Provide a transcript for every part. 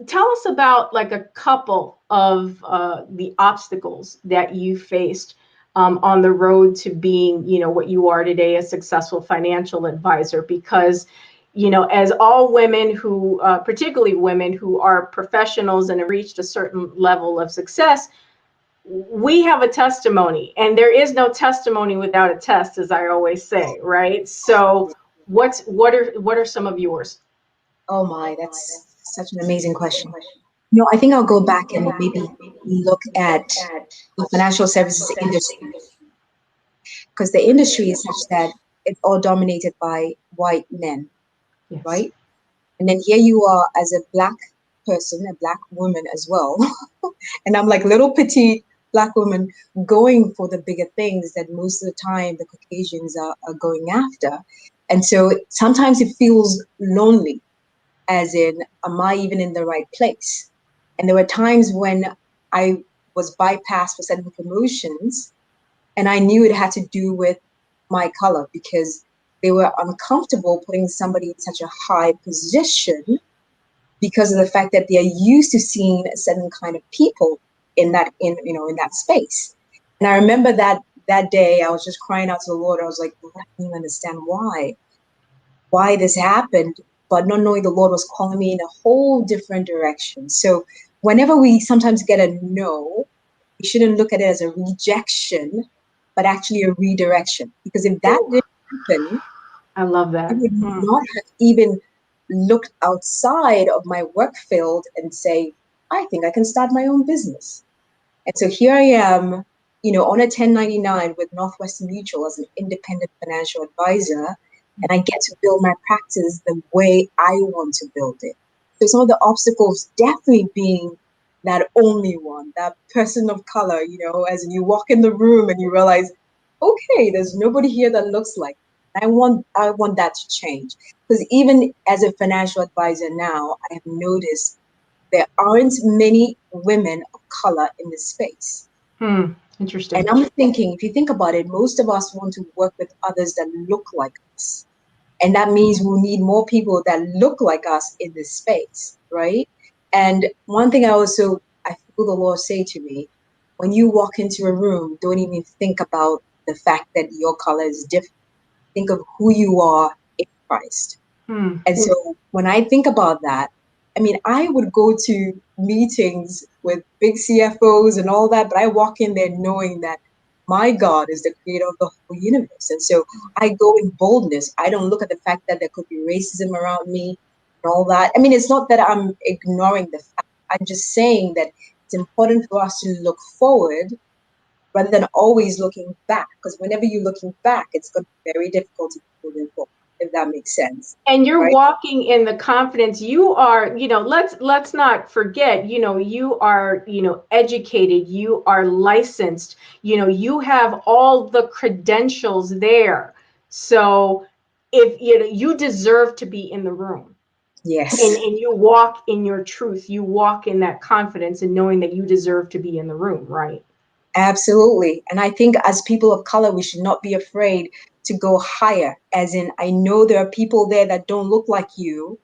tell us about like a couple of the obstacles that you faced on the road to being, what you are today, a successful financial advisor. Because, as all women who, particularly women who are professionals and have reached a certain level of success, we have a testimony, and there is no testimony without a test, as I always say, right? So what are some of yours? Oh my, that's such an amazing question. I think I'll go back and maybe look at the financial services industry, because the industry is such that it's all dominated by white men, Yes. right? And then here you are as a Black person, a Black woman as well. And I'm like little petite Black woman going for the bigger things that most of the time the Caucasians are going after. And so sometimes it feels lonely, as in, am I even in the right place? And there were times when I was bypassed for certain promotions, and I knew it had to do with my color, because they were uncomfortable putting somebody in such a high position because of the fact that they are used to seeing a certain kind of people in that space. And I remember that day I was just crying out to the Lord. I was like, Lord, I don't even understand why this happened, but not knowing the Lord was calling me in a whole different direction. So whenever we sometimes get a no, we shouldn't look at it as a rejection, but actually a redirection. Because if that didn't happen, I love that. I would not have even looked outside of my work field and say, I think I can start my own business. And so here I am, on a 1099 with Northwestern Mutual as an independent financial advisor, and I get to build my practice the way I want to build it. So some of the obstacles definitely being that only one, that person of color, as you walk in the room and you realize, okay, there's nobody here that looks like me. I want that to change. Because even as a financial advisor now, I have noticed there aren't many women of color in this space. Interesting. And I'm thinking, if you think about it, most of us want to work with others that look like us. And that means we'll need more people that look like us in this space, right? And one thing I feel the Lord say to me, when you walk into a room, don't even think about the fact that your color is different. Think of who you are in Christ. And so when I think about that, I mean, I would go to meetings with big CFOs and all that, but I walk in there knowing that my God is the creator of the whole universe. And so I go in boldness. I don't look at the fact that there could be racism around me and all that. I mean, it's not that I'm ignoring the fact. I'm just saying that it's important for us to look forward rather than always looking back. Because whenever you're looking back, it's going to be very difficult to move forward, if that makes sense. And you're walking in the confidence. You are, let's not forget, you are, educated, you are licensed, you have all the credentials there. So if you deserve to be in the room. Yes. And you walk in your truth, you walk in that confidence and knowing that you deserve to be in the room, right? Absolutely. And I think as people of color, we should not be afraid to go higher. As in, I know there are people there that don't look like you,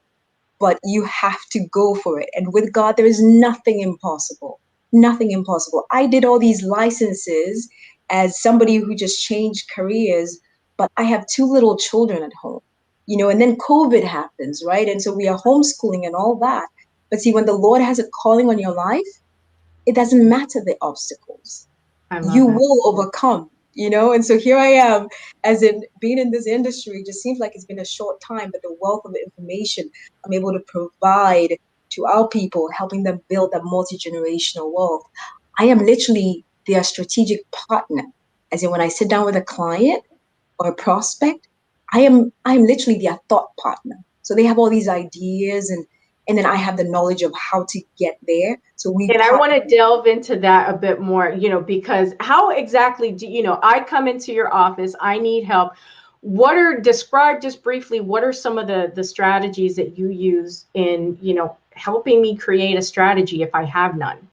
but you have to go for it. And with God, there is nothing impossible. Nothing impossible. I did all these licenses as somebody who just changed careers, but I have 2 little children at home, and then COVID happens, right? And so we are homeschooling and all that. But see, when the Lord has a calling on your life, it doesn't matter the obstacles. You will overcome, and so here I am, as in being in this industry just seems like it's been a short time, but the wealth of information I'm able to provide to our people, helping them build a multi-generational wealth. I am literally their strategic partner, as in when I sit down with a client or a prospect, I'm literally their thought partner. So they have all these ideas, and then I have the knowledge of how to get there. And I want to delve into that a bit more, because how exactly do, I come into your office, I need help. Describe just briefly, what are some of the strategies that you use in, helping me create a strategy if I have none?